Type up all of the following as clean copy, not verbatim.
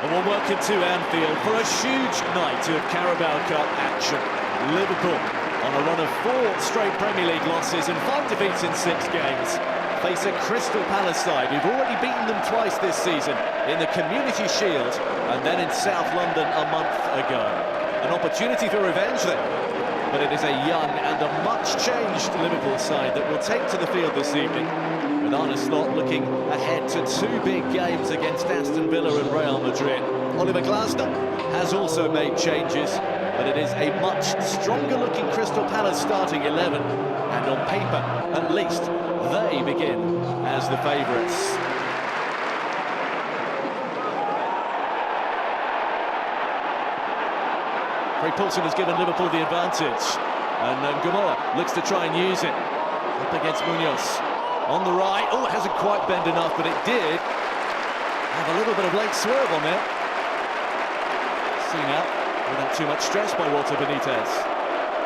And well, welcome to Anfield for a huge night of Carabao Cup action. Liverpool, on a run of 4 straight Premier League losses and 5 defeats in 6 games, face a Crystal Palace side who've already beaten them twice this season in the Community Shield and then in South London a month ago. An opportunity for revenge then, but it is a young and a much-changed Liverpool side that will take to the field this evening, with Arne Slot looking ahead to 2 big games against Aston Villa and Real Madrid. Oliver Glasner has also made changes, but it is a much stronger-looking Crystal Palace starting 11, and on paper, at least, they begin as the favourites. Paulson has given Liverpool the advantage, and Gamoa looks to try and use it up against Munoz on the right. Oh, it hasn't quite bent enough, but it did have a little bit of late swerve on there. Seen out without too much stress by Walter Benitez.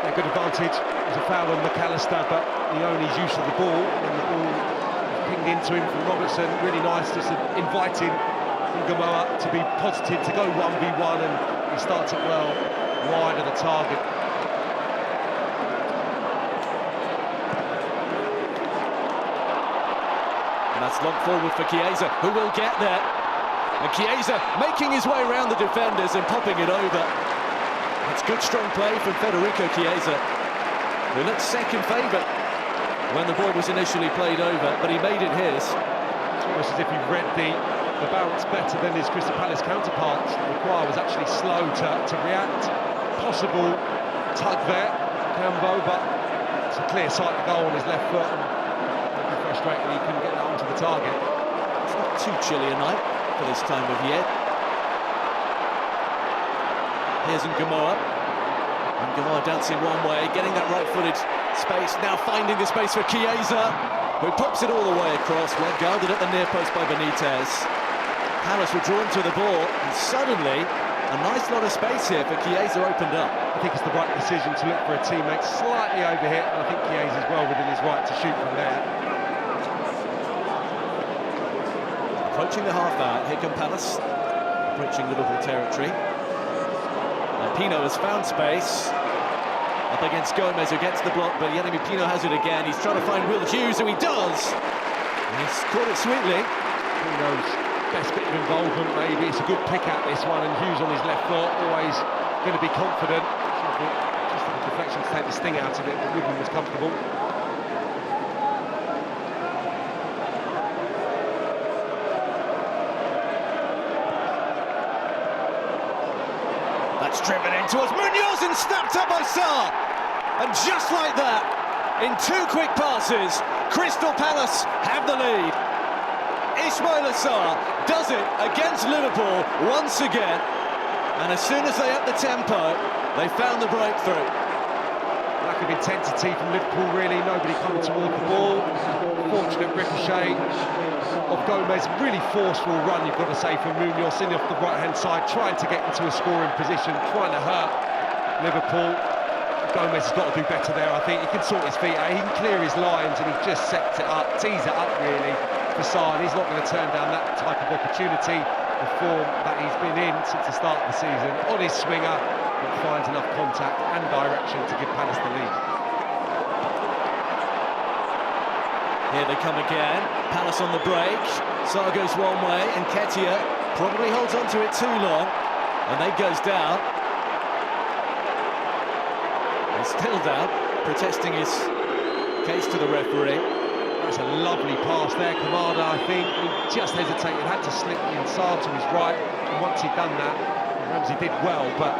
Yeah, good advantage. There's a foul on McAllister, but the only use of the ball, and the ball was pinged into him from Robertson. Really nice, just inviting Gamoa to be positive, to go 1v1, and he starts it well. Wide of the target. And that's long forward for Chiesa, who will get there. And Chiesa making his way around the defenders and popping it over. It's good strong play from Federico Chiesa, who looked second favourite when the ball was initially played over, but he made it his. It's almost as if he read the bounce better than his Crystal Palace counterpart. Maguire was actually slow to react. Possible tug there, Cambo, but it's a clear sight to goal on his left foot, and frustrating he couldn't get that onto the target. It's not too chilly a night for this time of year. Here's Gamoa, and Gamoa dancing one way, getting that right-footed space, now finding the space for Chiesa, who pops it all the way across, well guarded at the near post by Benitez. Palace were drawn to the ball, and suddenly a nice lot of space here for Chiesa opened up. I think it's the right decision to look for a teammate slightly overhit, and I think Chiesa's well within his right to shoot from there. Approaching the half-hour, here come Palace, approaching Liverpool territory. And Pino has found space, up against Gomez, who gets the block, but Yeremy Pino has it again. He's trying to find Will Hughes, who he does! And he's caught it sweetly. Pino's best bit of involvement, maybe. It's a good pick at this one, and Hughes on his left foot, always going to be confident. Just the deflection to take the sting out of it, but Woodman was comfortable. That's driven in towards Munoz and snapped up by Sarr. And just like that, in 2 quick passes, Crystal Palace have the lead. Ismaila Sarr does it against Liverpool once again, and as soon as they upped the tempo, they found the breakthrough. Lack of intensity from Liverpool, really. Nobody coming toward the ball. Fortunate ricochet of Gomez. Really forceful run, you've got to say, from Munoz in off the right-hand side, trying to get into a scoring position, trying to hurt Liverpool. Gomez has got to do better there, I think. He can sort his feet out, he can clear his lines, and he just sets it up, tees it up, really, for Sarr. He's not going to turn down that type of opportunity. The form that he's been in since the start of the season, on his swinger, but finds enough contact and direction to give Palace the lead. Here they come again, Palace on the break. Sarr goes one way, and Ketia probably holds on to it too long, and then goes down. And still down, protesting his case to the referee. That's a lovely pass there, Kamada, I think. He just hesitated, had to slip the inside to his right, and once he'd done that, Ramsey did well, but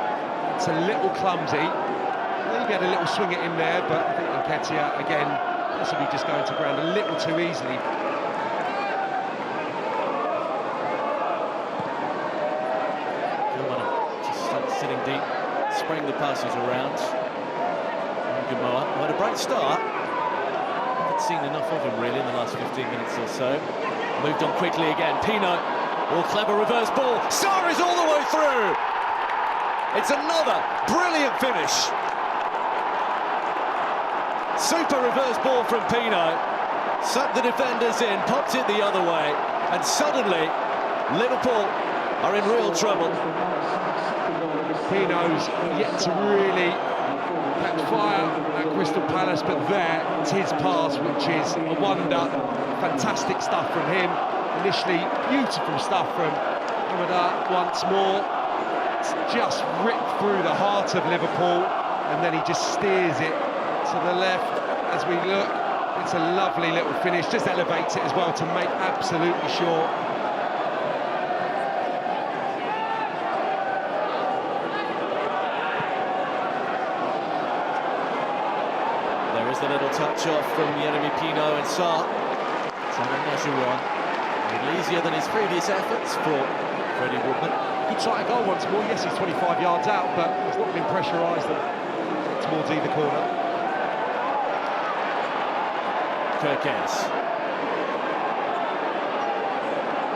it's a little clumsy. Maybe had a little swing at him there, but I think Nketiah, again, possibly just going to ground a little too easily. Just sitting deep, spraying the passes around. Gamoa had a bright start. Haven't seen enough of him really in the last 15 minutes or so. Moved on quickly again. Pino, clever reverse ball. Sarr is all the way through. It's another brilliant finish. Super reverse ball from Pino. Sucked the defenders in, popped it the other way, and suddenly Liverpool are in real trouble. Pino's yet to really catch fire at Crystal Palace, but there, it's his pass, which is a wonder. Fantastic stuff from him. Initially, beautiful stuff from Hamada once more. It's just ripped through the heart of Liverpool, and then he just steers it to the left as we look. It's a lovely little finish, just elevates it as well to make absolutely sure. There is the little touch off from Yeremy Pino and Sarr. Trying to measure one. A little easier than his previous efforts for Freddie Woodman. Good try to goal once more. Yes, he's 25 yards out, but he's not been pressurised towards either corner. Kirkes.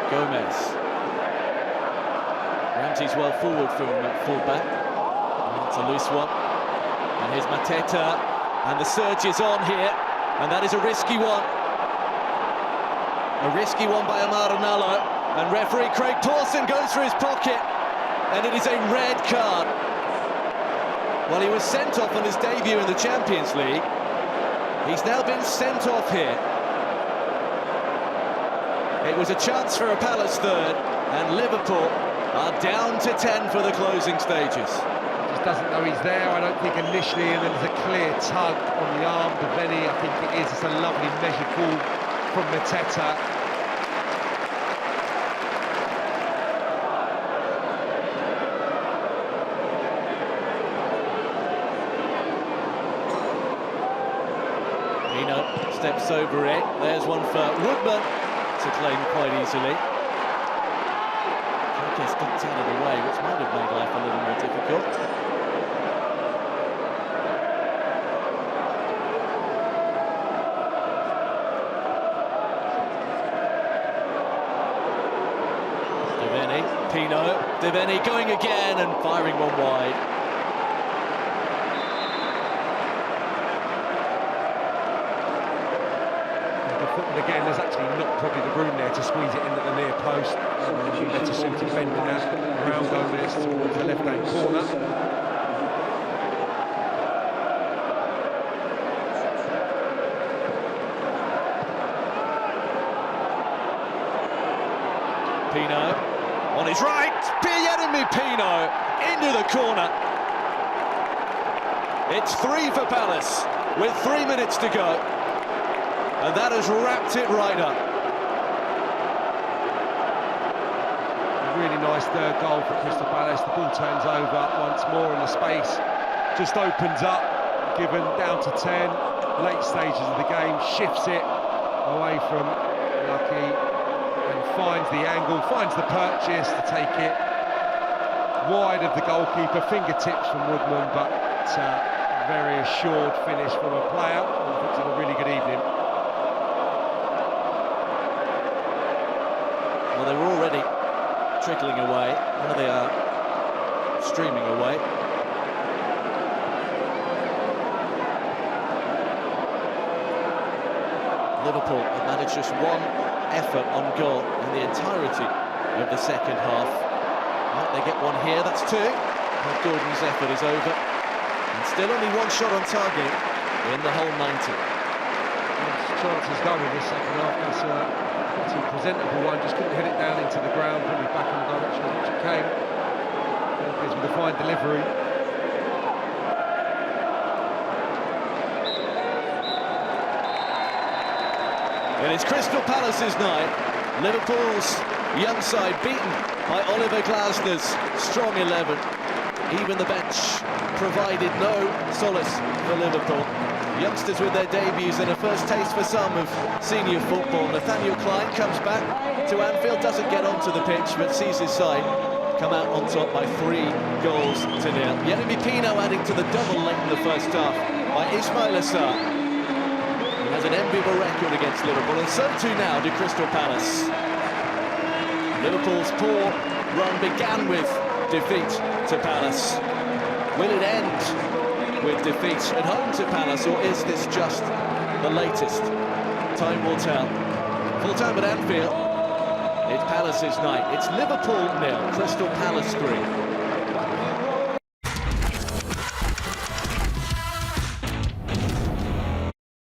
Gomez. Ramsey's well forward from full-back. It's a loose one. And here's Mateta. And the surge is on here. And that is a risky one. A risky one by Amar Nallo. And referee Craig Pawson goes for his pocket. And it is a red card. Well, he was sent off on his debut in the Champions League. He's now been sent off here. It was a chance for a Palace third, and Liverpool are down to 10 for the closing stages. Just doesn't know he's there, I don't think, initially, and then there's a clear tug on the arm. Deveni, I think it is. It's a lovely measured ball from Mateta. Pino steps over it. There's one for Woodman to claim quite easily. Kirkes ducked out of the way, which might have made life a little more difficult. Deveni, Pino, Deveni going again and firing one wide. Again, there's actually not probably the room there to squeeze it in at the near post. Better suited bending that around Gomez towards the left-hand corner. Pino on his right. Yeremy Pino into the corner. It's 3 for Palace with 3 minutes to go. And that has wrapped it right up. A really nice third goal for Crystal Palace. The ball turns over once more and the space just opens up, given down to 10. Late stages of the game, shifts it away from Lucky and finds the angle, finds the purchase to take it wide of the goalkeeper. Fingertips from Woodman, but very assured finish from a player. I think it's had a really good evening. Well, they were already trickling away. Now they are streaming away. Liverpool have managed just one effort on goal in the entirety of the second half. Might they get one here? That's 2. And Gordon's effort is over. And still only one shot on target in the whole 90. Chances going in this second half. That's a pretty presentable one, just couldn't hit it down into the ground, probably back in the direction in which it came. With a fine delivery. It is Crystal Palace's night. Liverpool's young side beaten by Oliver Glasner's strong 11. Even the bench provided no solace for Liverpool. Youngsters with their debuts and a first taste for some of senior football. Nathaniel Klein comes back to Anfield, doesn't get onto the pitch, but sees his side come out on top by 3 goals to 0. Yeremy Pino adding to the double late in the first half by Ismail Assar. He has an enviable record against Liverpool, and so too now do Crystal Palace. Liverpool's poor run began with defeat to Palace. Will it end with defeat at home to Palace, or is this just the latest? Time will tell. Full time at Anfield. It's Palace. Palace's night. It's Liverpool 0, Crystal Palace 3.